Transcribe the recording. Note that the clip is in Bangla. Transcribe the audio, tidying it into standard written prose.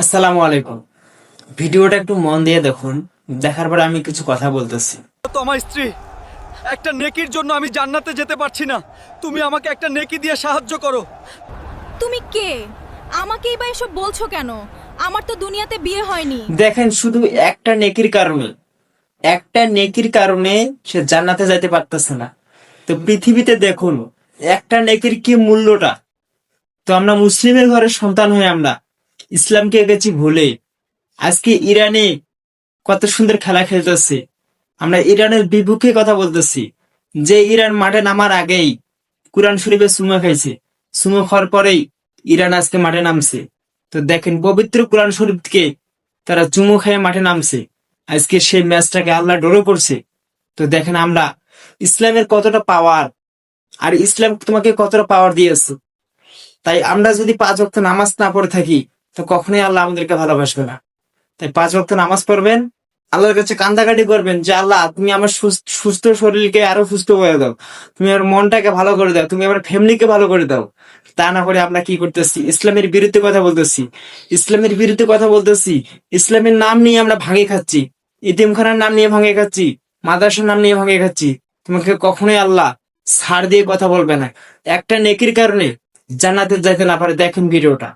আসসালামু আলাইকুম। ভিডিওটা একটু মন দিয়ে দেখুন, দেখার পরে আমি কিছু কথা বলতেছি। তো আমার স্ত্রী, একটা নেকির জন্য আমি জান্নাতে যেতে পারছি না। তুমি আমাকে একটা নেকি দিয়ে সাহায্য করো। তুমি কে? আমাকেই বা এসব বলছো কেন? আমার তো দুনিয়াতে বিয়ে হয়নি। দেখেন, শুধু একটা নেকির কারণে সে জান্নাতে যাইতে পারতেছে না। তো পৃথিবীতে দেখুন, একটা নেকির কি মূল্যটা। তো আমরা মুসলিমের ঘরের সন্তান হয়ে আমরা ইসলামকে গেছি ভুলে আজকে ইরানে কত সুন্দর খেলা খেলতেছে। আমরা ইরানের বিপক্ষে কথা বলতেছি, যে ইরান মাঠে নামার আগেই কুরআন শরীফে চুমা খাইছে। চুমা খাওয়ার পরেই ইরান আজকে মাঠে নামছে। তো দেখেন, পবিত্র কোরআন শরীফকে তারা চুমু খেয়ে মাঠে নামছে। আজকে সেই ম্যাচটাকে আল্লাহ ড্র করছে। তো দেখেন আমরা ইসলামের কতটা পাওয়ার, আর ইসলাম তোমাকে কতটা পাওয়ার দিয়েছে। তাই আমরা যদি 5 ওয়াক্ত নামাজ না পড়ে থাকি, তো কখনোই আল্লাহ আমাদেরকে ভালোবাসবে না। তাই 5 ওয়াক্ত নামাজ পড়বেন, আল্লাহর কাছে কান্দাকাটি করবেন যে আল্লাহ, তুমি আমার সুস্থ শরীরকে আরো সুস্থ করে দাও, তুমি আমার মনটাকে ভালো করে দাও, তুমি আমার ফ্যামিলিকে ভালো করে দাও। তা না করে আমরা কি করতেছি? ইসলামের বিরুদ্ধে কথা বলতেছি, ইসলামের নাম নিয়ে আমরা ভাঙে খাচ্ছি, ইতিমখানার নাম নিয়ে ভাঙে খাচ্ছি, মাদ্রাসার নাম নিয়ে ভাঙে খাচ্ছি। তোমাকে কখনোই আল্লাহ ছাড় দিয়ে কথা বলবে না। একটা নেকির কারণে জান্নাতে যাইতে না পারে। দেখেন ভিডিওটা।